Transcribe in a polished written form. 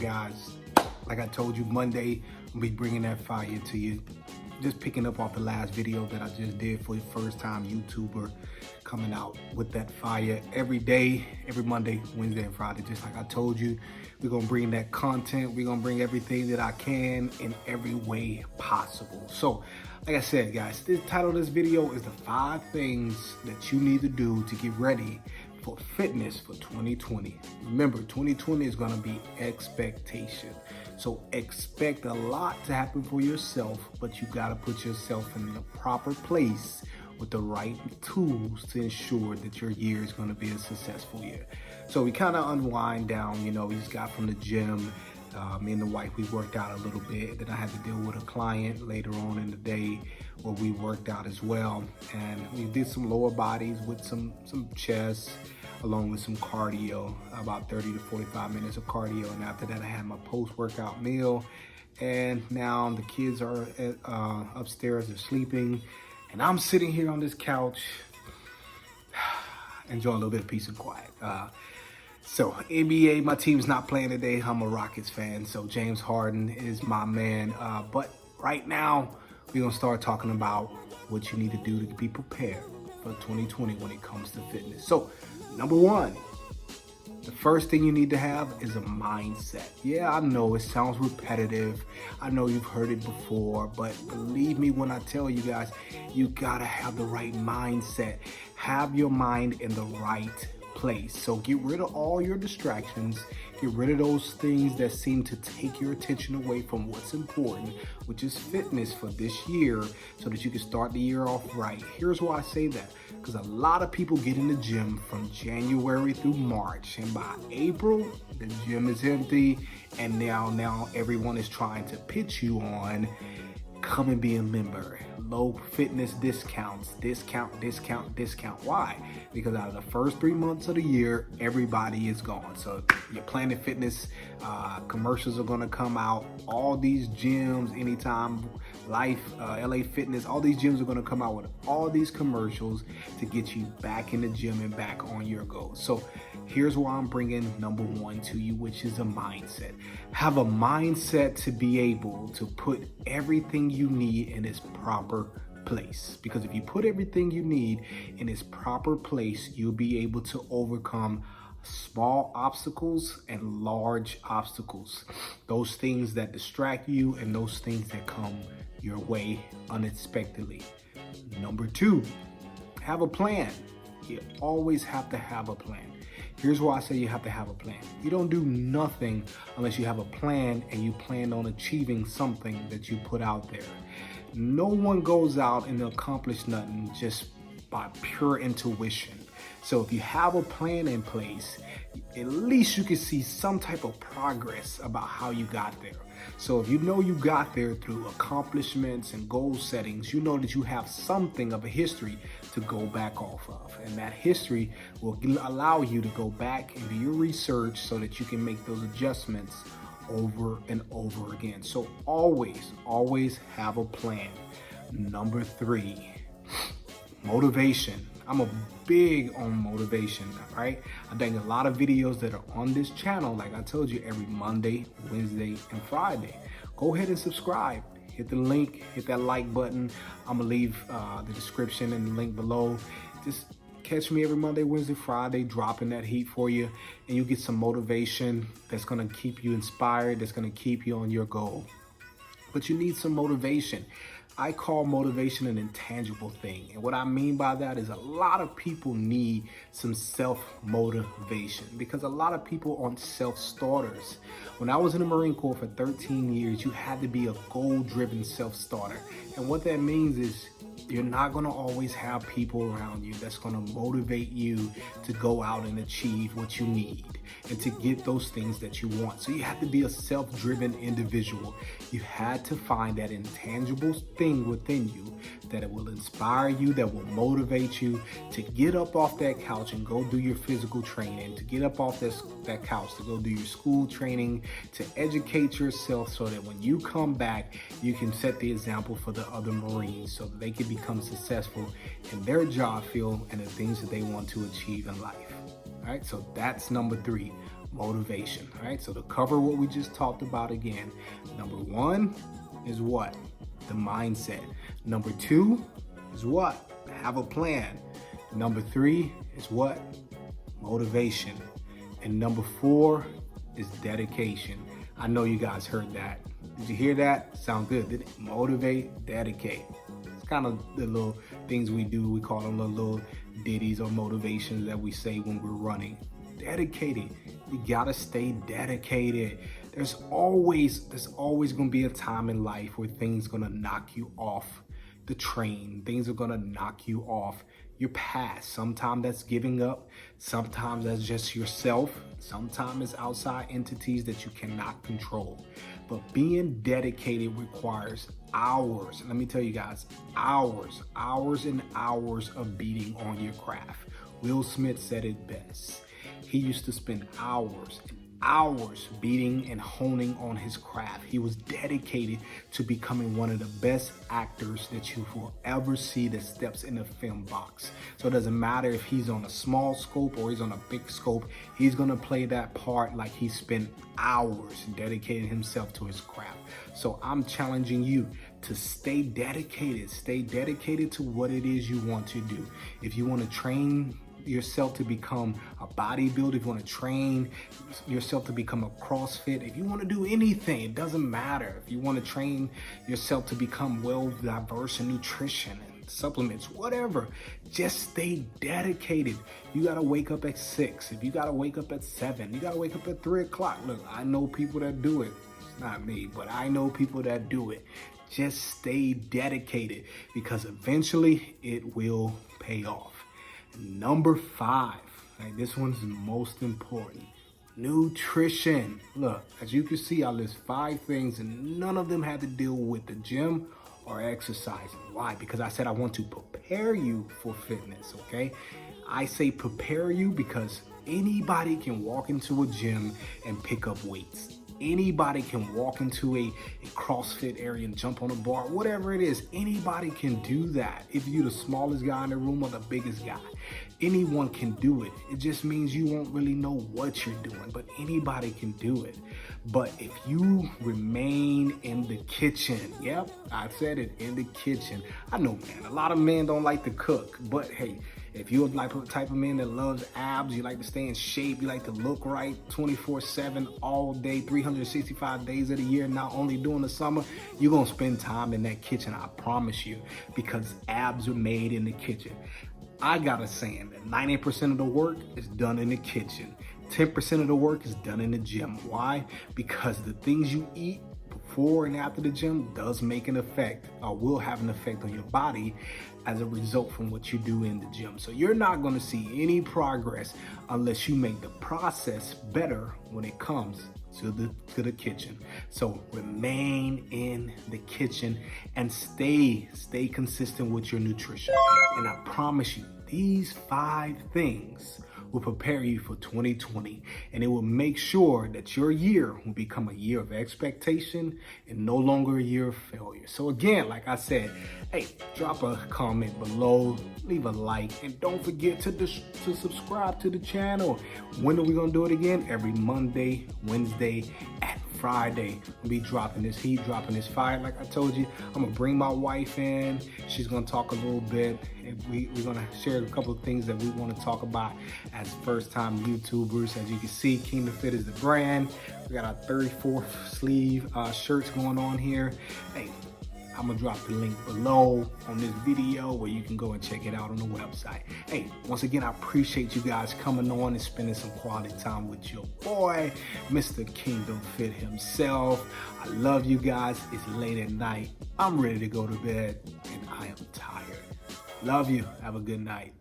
guys, like I told you, Monday, I'll be bringing that fire to you. Just picking up off the last video that I just did for the first time YouTuber, coming out with that fire every day, every Monday, Wednesday, and Friday. Just like I told you, we're gonna bring that content. We're gonna bring everything that I can in every way possible. So, like I said, guys, the title of this video is the 5 things that you need to do to get ready for fitness for 2020. Remember, 2020 is gonna be expectation. So expect a lot to happen for yourself, but you gotta put yourself in the proper place with the right tools to ensure that your year is gonna be a successful year. So we kind of unwind down, you know, we just got from the gym. Me and the wife, we worked out a little bit. Then I had to deal with a client later on in the day where we worked out as well. And we did some lower bodies with some chest, along with some cardio, about 30 to 45 minutes of cardio. And after that, I had my post-workout meal. And now the kids are upstairs, they're sleeping. And I'm sitting here on this couch, enjoying a little bit of peace and quiet. So NBA, my team's not playing today. I'm a Rockets fan, so James Harden is my man. But right now, we're gonna start talking about what you need to do to be prepared for 2020 when it comes to fitness. So, number 1, the first thing you need to have is a mindset. Yeah, I know it sounds repetitive. I know you've heard it before, but believe me when I tell you guys, you gotta have the right mindset. Have your mind in the right place. So get rid of all your distractions, get rid of those things that seem to take your attention away from what's important, which is fitness for this year, so that you can start the year off right. Here's why I say that, because a lot of people get in the gym from January through March, and by April, the gym is empty, and now everyone is trying to pitch you on, come and be a member. Low fitness discounts, discount. Why? Because out of the first 3 months of the year, everybody is gone. So your Planet Fitness commercials are gonna come out. All these gyms, Anytime Life, LA Fitness, all these gyms are gonna come out with all these commercials to get you back in the gym and back on your goals. So here's why I'm bringing number 1 to you, which is a mindset. Have a mindset to be able to put everything you need in its proper place. Because if you put everything you need in its proper place, you'll be able to overcome small obstacles and large obstacles. Those things that distract you and those things that come your way unexpectedly. Number 2, have a plan. You always have to have a plan. Here's why I say you have to have a plan. You don't do nothing unless you have a plan and you plan on achieving something that you put out there. No one goes out and accomplish nothing just by pure intuition. So if you have a plan in place, at least you can see some type of progress about how you got there. So if you know you got there through accomplishments and goal settings, you know that you have something of a history to go back off of. And that history will allow you to go back and do your research so that you can make those adjustments over and over again. So always have a plan. Number 3, motivation. I'm a big on motivation, right? I've done a lot of videos that are on this channel, like I told you, every Monday, Wednesday, and Friday. Go ahead and subscribe. Hit the link, hit that like button. I'm gonna leave the description and the link below. Just catch me every Monday, Wednesday, Friday, dropping that heat for you, and you get some motivation that's gonna keep you inspired, that's gonna keep you on your goal. But you need some motivation. I call motivation an intangible thing. And what I mean by that is a lot of people need some self-motivation, because a lot of people aren't self-starters. When I was in the Marine Corps for 13 years, you had to be a goal-driven self-starter. And what that means is you're not gonna always have people around you that's gonna motivate you to go out and achieve what you need and to get those things that you want. So you have to be a self-driven individual. You had to find that intangible thing within you that it will inspire you, that will motivate you to get up off that couch and go do your physical training, to get up off that couch, to go do your school training, to educate yourself so that when you come back, you can set the example for the other Marines so that they can become successful in their job field and the things that they want to achieve in life. All right, so that's number 3, motivation. All right, so to cover what we just talked about again, number one is what? The mindset. Number two is what? Have a plan. Number three is what? Motivation. And number four is dedication. I know you guys heard that. Did you hear that? Sound good, didn't it? Motivate, dedicate. It's kind of the little things we do. We call them the little ditties or motivations that we say when we're running. Dedicated. You gotta stay dedicated. There's always gonna be a time in life where things gonna knock you off the train. Things are gonna knock you off your path. Sometimes that's giving up. Sometimes that's just yourself. Sometimes it's outside entities that you cannot control. But being dedicated requires hours. And let me tell you guys, hours and hours of beating on your craft. Will Smith said it best. He used to spend hours and hours beating and honing on his craft. He was dedicated to becoming one of the best actors that you will ever see that steps in the film box. So it doesn't matter if he's on a small scope or he's on a big scope, he's gonna play that part like he spent hours dedicating himself to his craft. So I'm challenging you to stay dedicated to what it is you want to do. If you want to train yourself to become a bodybuilder, if you want to train yourself to become a CrossFit, if you want to do anything, it doesn't matter. If you want to train yourself to become well diverse in nutrition and supplements, whatever, just stay dedicated. You got to wake up at 6. If you got to wake up at 7, you got to wake up at 3 o'clock. Look, I know people that do it. It's not me, but I know people that do it. Just stay dedicated because eventually it will pay off. Number 5, right, this one's the most important. Nutrition. Look, as you can see, I list 5 things and none of them had to deal with the gym or exercising. Why? Because I said I want to prepare you for fitness, okay? I say prepare you because anybody can walk into a gym and pick up weights. Anybody can walk into a CrossFit area and jump on a bar, whatever it is. Anybody can do that. If you're the smallest guy in the room or the biggest guy, anyone can do it. It just means you won't really know what you're doing, but anybody can do it. But if you remain in the kitchen, yep, I said it, in the kitchen. I know, man, a lot of men don't like to cook, but hey, if you're like the type of man that loves abs, you like to stay in shape, you like to look right 24/7 all day, 365 days of the year, not only during the summer, you're going to spend time in that kitchen, I promise you, because abs are made in the kitchen. I got a saying that 90% of the work is done in the kitchen. 10% of the work is done in the gym. Why? Because the things you eat before and after the gym does make an effect, or will have an effect on your body as a result from what you do in the gym. So you're not going to see any progress unless you make the process better when it comes to the kitchen. So remain in the kitchen and stay consistent with your nutrition. And I promise you, these 5 things will prepare you for 2020, and it will make sure that your year will become a year of expectation and no longer a year of failure. So again, like I said, hey, drop a comment below, leave a like, and don't forget to subscribe to the channel. When are we gonna do it again? Every Monday, Wednesday, and Friday. We'll be dropping this heat, dropping this fire. Like I told you, I'm gonna bring my wife in. She's gonna talk a little bit, and we're gonna share a couple of things that we want to talk about as first-time YouTubers. As you can see, Kingdom Fit is the brand. We got our 34th sleeve shirts going on here. Hey, I'm gonna drop the link below on this video where you can go and check it out on the website. Hey, once again, I appreciate you guys coming on and spending some quality time with your boy, Mr. Kingdom Fit himself. I love you guys. It's late at night. I'm ready to go to bed and I am tired. Love you. Have a good night.